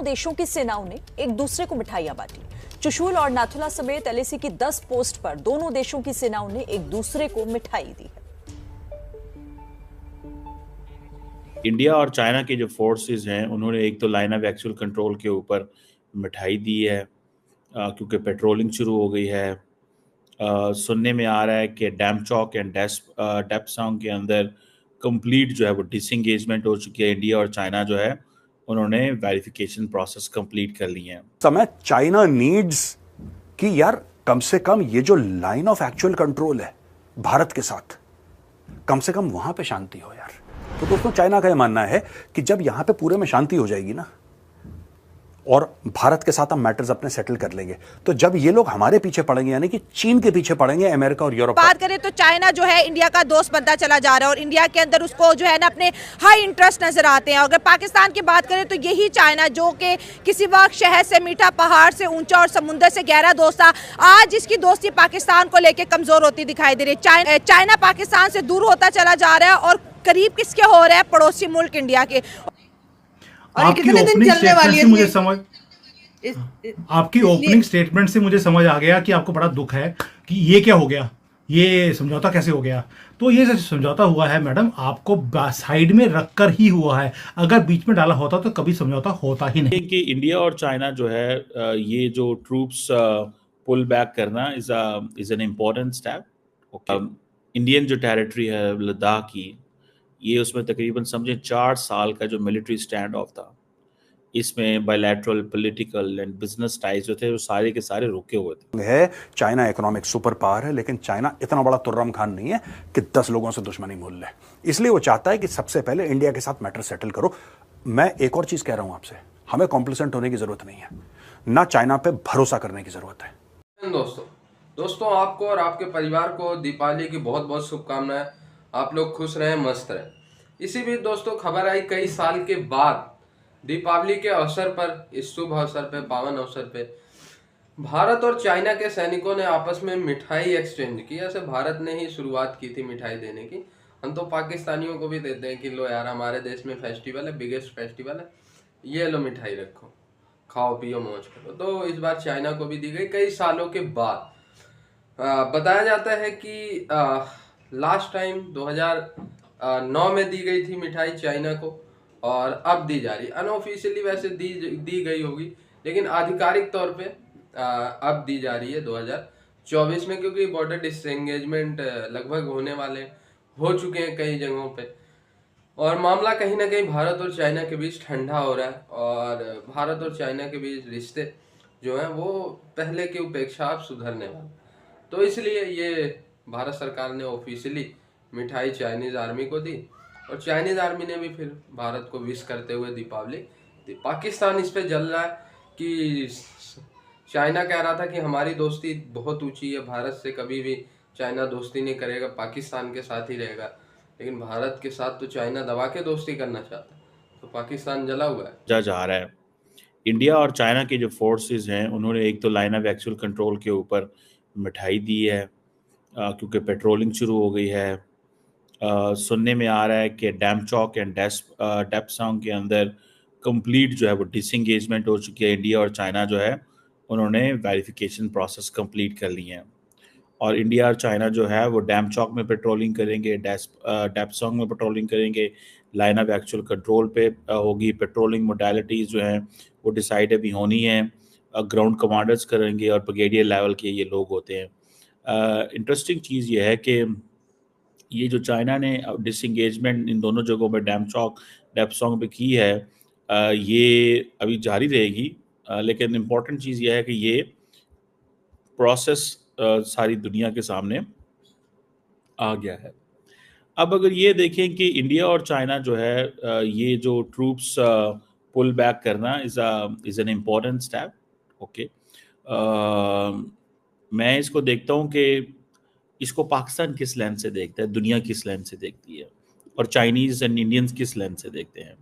देशों की सेनाओं ने एक दूसरे को मिठाइयां बांटी। चुशूल और नाथुला समेत एलएसी की 10 पोस्ट पर दोनों देशों की सेनाओं ने एक दूसरे को मिठाई दी है। इंडिया और चाइना के जो फोर्सेस हैं उन्होंने एक तो लाइन ऑफ एक्चुअल कंट्रोल के ऊपर मिठाई दी है, क्योंकि पेट्रोलिंग शुरू हो गई है। सुनने में आ रहा है कि डैमचौक एंड डेप्सांग के अंदर कंप्लीट जो है वो डिसंगेजमेंट हो चुकी है। इंडिया और चाइना जो है उन्होंने वेरिफिकेशन प्रोसेस कंप्लीट कर लिए हैं। समय चाइना नीड्स कि यार कम से कम ये जो लाइन ऑफ एक्चुअल कंट्रोल है भारत के साथ, कम से कम वहां पे शांति हो यार। तो दोस्तों, चाइना का यह मानना है कि जब यहां पे पूरे में शांति हो जाएगी ना और भारत के साथ हम मैटर्स अपने सेटल कर लेंगे, तो जब ये लोग हमारे पीछे पड़ेंगे, यानी कि चीन के पीछे पड़ेंगे, अमेरिका और यूरोप। बात करें तो चाइना जो है इंडिया का दोस्त बनता चला जा रहा है और इंडिया के अंदर उसको जो है ना अपने हाई इंटरेस्ट नजर आते हैं। अगर पाकिस्तान की बात करें तो यही चाइना जो कि किसी वक्त शहर से मीठा, पहाड़ से ऊंचा और समुद्र से गहरा दोस्त था, आज इसकी दोस्ती पाकिस्तान को लेकर कमजोर होती दिखाई दे रही है। चाइना पाकिस्तान से दूर होता चला जा रहा है और करीब किसके हो रहा है, पड़ोसी मुल्क इंडिया के। आपकी ओपनिंग स्टेटमेंट से मुझे समझ आपकी ओपनिंग स्टेटमेंट से मुझे समझ आ गया कि आपको बड़ा दुख है कि ये क्या हो गया, ये समझौता कैसे हो गया। तो ये जो समझौता हुआ है मैडम, आपको साइड में रखकर ही हुआ है, अगर बीच में डाला होता तो कभी समझौता होता ही नहीं। कि इंडिया और चाइना जो है ये जो ट्रूप्स पुल बैक करना is an important step. Indian जो टेरिटरी है लद्दाख की, ये उसमें तकरीबन समझे 4 साल का जो मिलिट्री स्टैंड ऑफ था, इसमें bilateral political and business ties जो थे वो सारे के सारे रुके हुए थे। है चाइना इकोनॉमिक सुपर पावर है, लेकिन चाइना इतना बड़ा तुर्रम खान नहीं है कि 10 लोगों से दुश्मनी मोल ले। इसलिए वो चाहता है कि सबसे पहले इंडिया के साथ मैटर सेटल करो। मैं एक और चीज कह रहा हूं आपसे, हमें कॉम्प्लिसेंट होने की जरूरत नहीं है, ना चाइना पे भरोसा करने की जरूरत है। दोस्तों आपको और आपके परिवार को दीपावली की बहुत बहुत शुभकामनाएं। आप लोग खुश रहें, मस्त रहें। इसी बीच दोस्तों खबर आई कई साल के बाद दीपावली के अवसर पर, इस शुभ अवसर पे, पावन अवसर पे भारत और चाइना के सैनिकों ने आपस में मिठाई एक्सचेंज की। ऐसे भारत ने ही शुरुआत की थी मिठाई देने की। हम तो पाकिस्तानियों को भी देते हैं कि लो यार हमारे देश में फेस्टिवल है, बिगेस्ट फेस्टिवल है, ये लो मिठाई रखो, खाओ पियो मौज करो। तो इस बार चाइना को भी दी गई कई सालों के बाद। बताया जाता है कि लास्ट टाइम 2009 में दी गई थी मिठाई चाइना को और अब दी जा रही। अनऑफिशियली वैसे दी गई होगी, लेकिन आधिकारिक तौर पे अब दी जा रही है 2024 में, क्योंकि बॉर्डर डिसएंगेजमेंट लगभग हो चुके हैं कई जगहों पे और मामला कहीं ना कहीं भारत और चाइना के बीच ठंडा हो रहा है और भारत और चाइना के बीच रिश्ते जो हैं वो पहले की उपेक्षा अब सुधरने वाले। तो इसलिए ये भारत सरकार ने ऑफिशियली मिठाई चाइनीज आर्मी को दी और चाइनीज आर्मी ने भी फिर भारत को विश करते हुए दीपावली। पाकिस्तान इस पे जल रहा है कि चाइना कह रहा था कि हमारी दोस्ती बहुत ऊंची है, भारत से कभी भी चाइना दोस्ती नहीं करेगा, पाकिस्तान के साथ ही रहेगा। लेकिन भारत के साथ तो चाइना दबा के दोस्ती करना चाहता है, तो पाकिस्तान जला हुआ है। जा रहा है। इंडिया और चाइना के जो फोर्सेस हैं उन्होंने एक तो लाइन ऑफ एक्चुअल कंट्रोल के ऊपर मिठाई दी है, क्योंकि पेट्रोलिंग शुरू हो गई है। सुनने में आ रहा है कि डैमचौक एंड डेप्सांग के अंदर कंप्लीट जो है वो डिसंगेजमेंट हो चुकी है। इंडिया और चाइना जो है उन्होंने वेरिफिकेशन प्रोसेस कंप्लीट कर लिए हैं और इंडिया और चाइना जो है वो डैमचौक में पेट्रोलिंग करेंगे, डेप्सांग में पेट्रोलिंग करेंगे, लाइन ऑफ एक्चुअल कंट्रोल पे होगी। पेट्रोलिंग मोडालिटीज़ जो हैं वो डिसाइड अभी होनी है, ग्राउंड कमांडर्स करेंगे और ब्रिगेडियर लेवल के ये लोग होते हैं। इंटरेस्टिंग चीज़ ये है कि ये जो चाइना ने डिसंगेजमेंट इन दोनों जगहों पे डेप्सांग पे की है, ये अभी जारी रहेगी। लेकिन इम्पॉर्टेंट चीज़ ये है कि ये प्रोसेस सारी दुनिया के सामने आ गया है। अब अगर ये देखें कि इंडिया और चाइना जो है ये जो ट्रूप्स पुल बैक करना is an important step. Okay, मैं इसको देखता हूँ कि इसको पाकिस्तान किस लेंस से देखता है, दुनिया किस लेंस से देखती है और चाइनीज़ एंड इंडियंस किस लेंस से देखते हैं।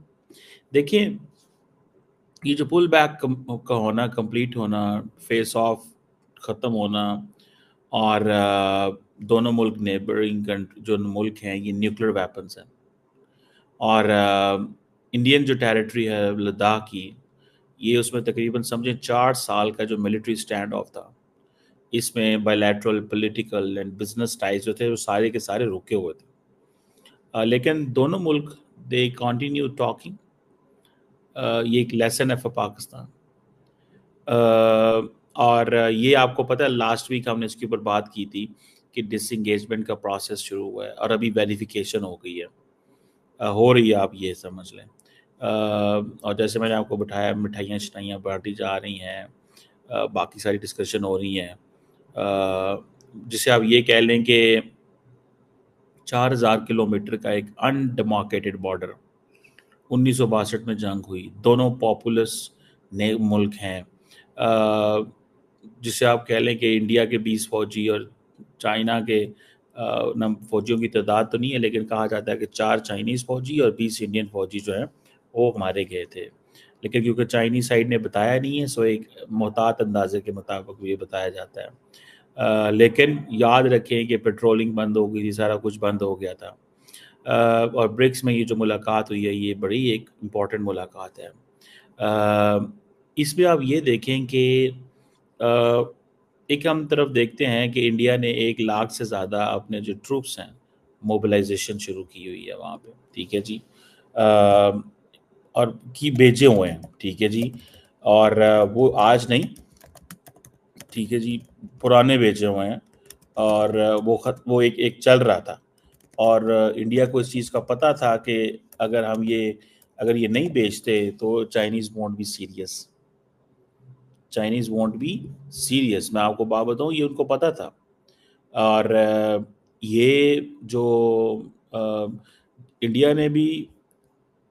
देखिए, ये जो पुल बैक का होना, कंप्लीट होना, फेस ऑफ ख़त्म होना और दोनों मुल्क नेबरिंग जो मुल्क हैं ये न्यूक्लियर वेपन्स हैं और इंडियन जो टेरिटरी है लद्दाख की, ये उसमें तकरीबन समझें 4 साल का जो मिलिट्री स्टैंड ऑफ था, इसमें bilateral political and business ties जो थे वो सारे के सारे रुके हुए थे। लेकिन दोनों मुल्क दे कंटिन्यू टॉकिंग। ये एक लेसन है फॉर पाकिस्तान। और ये आपको पता है लास्ट वीक हमने इसके ऊपर बात की थी कि डिसंगेजमेंट का प्रोसेस शुरू हुआ है और अभी वेरिफिकेशन हो गई है, हो रही है, आप ये समझ लें। और जैसे मैंने आपको बताया, मिठाइयाँ शिठाइयाँ बांटी जा रही हैं, बाकी सारी डिस्कशन हो रही हैं, जिसे आप ये कह लें कि 4000 किलोमीटर का एक अनडेमार्केटेड बॉर्डर 1962 में जंग हुई, दोनों पॉपुलस मुल्क हैं, जिसे आप कह लें कि इंडिया के 20 फौजी और चाइना के फौजियों की तादाद तो नहीं है, लेकिन कहा जाता है कि 4 चाइनीज़ फौजी और 20 इंडियन फौजी जो हैं वो मारे गए थे। लेकिन क्योंकि चाइनीज़ साइड ने बताया नहीं है, सो एक मोहतात अंदाजे के मुताबिक ये बताया जाता है। लेकिन याद रखें कि पेट्रोलिंग बंद हो गई थी, सारा कुछ बंद हो गया था। और ब्रिक्स में ये जो मुलाकात हुई है, ये बड़ी एक इम्पॉर्टेंट मुलाकात है। इसमें आप ये देखें कि एक हम तरफ देखते हैं कि इंडिया ने 1 लाख से ज़्यादा अपने जो ट्रूप्स हैं मोबिलाइजेशन शुरू की हुई है वहाँ पे, ठीक है जी, और की भेजे हुए हैं, ठीक है जी, और वो आज नहीं, ठीक है जी, पुराने भेजे हुए हैं, और वो एक चल रहा था, और इंडिया को इस चीज़ का पता था कि अगर ये नहीं बेचते तो Chinese won't be serious, Chinese won't be serious. मैं आपको बात बताऊँ, ये उनको पता था। और ये जो इंडिया ने भी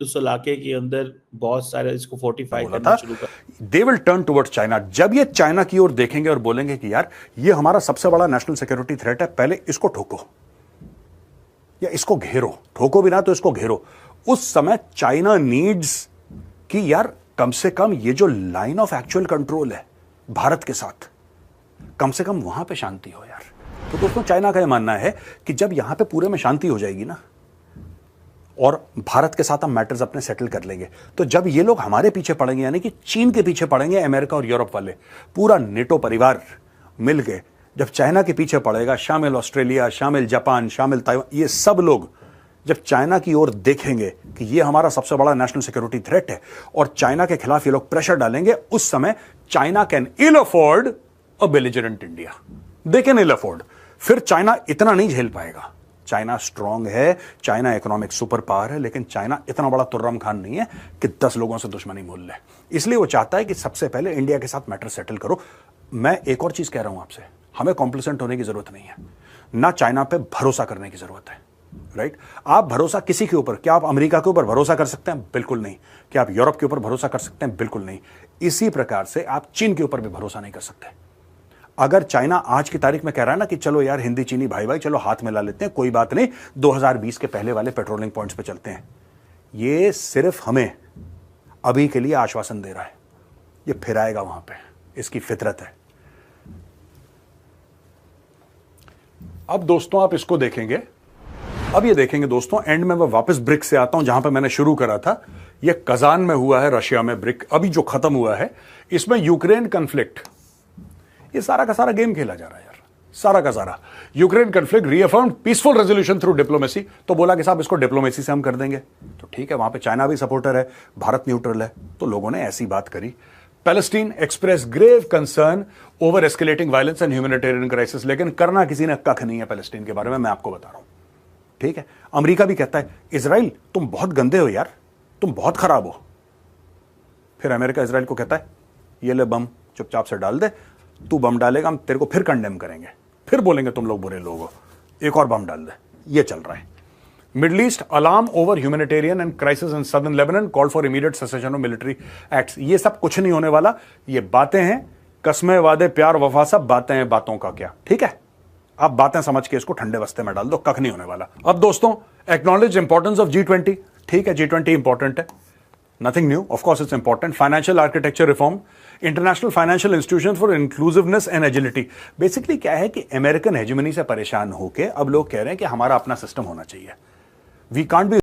उस इलाके के अंदर बहुत सारे इसको फोर्टिफाई करना शुरू कर, they will turn towards China. जब ये चाइना की ओर देखेंगे और बोलेंगे कि यार ये हमारा सबसे बड़ा नेशनल सिक्योरिटी थ्रेट है, पहले इसको ठोको या इसको घेरो, ठोको भी ना तो इसको घेरो, उस समय चाइना नीड्स कि यार कम से कम ये जो लाइन ऑफ एक्चुअल कंट्रोल है भारत के साथ, कम से कम वहां पे शांति हो यार। तो दोस्तों, चाइना का यह मानना है कि जब यहां पे पूरे में शांति हो जाएगी ना और भारत के साथ हम मैटर्स अपने सेटल कर लेंगे, तो जब ये लोग हमारे पीछे पड़ेंगे, यानी कि चीन के पीछे पड़ेंगे, अमेरिका और यूरोप वाले पूरा नेटो परिवार मिल के जब चाइना के पीछे पड़ेगा, शामिल ऑस्ट्रेलिया, शामिल जापान, शामिल ताइवान, ये सब लोग जब चाइना की ओर देखेंगे कि ये हमारा सबसे बड़ा नेशनल सिक्योरिटी थ्रेट है और चाइना के खिलाफ ये लोग प्रेशर डालेंगे, उस समय China can ill afford a belligerent India. They can ill afford. फिर चाइना इतना नहीं झेल पाएगा। चाइना स्ट्रांग है, चाइना इकोनॉमिक सुपर पावर है, लेकिन चाइना इतना बड़ा तुर्रम खान नहीं है कि 10 लोगों से दुश्मनी मोल ले। इसलिए वो चाहता है कि सबसे पहले इंडिया के साथ मैटर सेटल करो। मैं एक और चीज कह रहा हूं आपसे, हमें कॉम्प्लिसेंट होने की जरूरत नहीं है, ना चाइना पे भरोसा करने की जरूरत है, राइट? आप भरोसा किसी के ऊपर, क्या आप अमेरिका के ऊपर भरोसा कर सकते हैं? बिल्कुल नहीं। क्या आप यूरोप के ऊपर भरोसा कर सकते हैं? बिल्कुल नहीं। इसी प्रकार से आप चीन के ऊपर भी भरोसा नहीं कर सकते। अगर चाइना आज की तारीख में कह रहा है ना कि चलो यार हिंदी चीनी भाई भाई चलो हाथ मिला लेते हैं, कोई बात नहीं, 2020 के पहले वाले पेट्रोलिंग पॉइंट्स पे चलते हैं, ये सिर्फ हमें अभी के लिए आश्वासन दे रहा है, ये फिर आएगा वहां पे, इसकी फितरत है। अब दोस्तों आप इसको देखेंगे, अब ये देखेंगे दोस्तों, एंड में मैं वापस ब्रिक से आता हूं जहां पे मैंने शुरू करा था। ये कजान में हुआ है, रशिया में ब्रिक अभी जो खत्म हुआ है, इसमें यूक्रेन कन्फ्लिक्ट, ये सारा का सारा गेम खेला जा रहा है यार, सारा का सारा। Ukraine conflict reaffirmed peaceful resolution through diplomacy, तो बोला कि साहब इसको डिप्लोमेसी से हम कर देंगे, तो ठीक है, वहां पे चाइना भी सपोर्टर है, भारत न्यूट्रल है, तो लोगों ने ऐसी बात करी। Palestine express grave concern over escalating violence and humanitarian crisis, लेकिन करना किसी ने कख नहीं है पैलेस्टीन के बारे में, मैं आपको बता रहा हूं, ठीक है। अमेरिका भी कहता है इजराइल तुम बहुत गंदे हो यार, तुम बहुत खराब हो। फिर अमेरिका इजराइल को कहता है ये ले बम, चुपचाप से डाल दे, तू बम डालेगा हम तेरे को फिर कंडेम करेंगे, फिर बोलेंगे तुम लोग बुरे लोग हो, एक और बम डाल दे। ये चल रहा है। Middle east alarm over humanitarian and crisis in southern Lebanon, call for immediate cessation of military acts. ये सब कुछ नहीं होने वाला, ये बातें हैं, कस्में वादे प्यार वफा सब बातें हैं, बातों का क्या, ठीक है। आप बातें समझ के इसको ठंडे बस्ते में डाल दो, कख नहीं होने वाला। अब दोस्तों एक्नॉलेज इंपॉर्टेंस ऑफ G20, ठीक है, G20 इंपॉर्टेंट है, nothing new, of course it's important. Financial architecture reform, international financial institution for inclusiveness and agility. Basically क्या है कि अमेरिकन हेजेमनी से परेशान होकर अब लोग कह रहे हैं कि हमारा अपना सिस्टम होना चाहिए। We can't be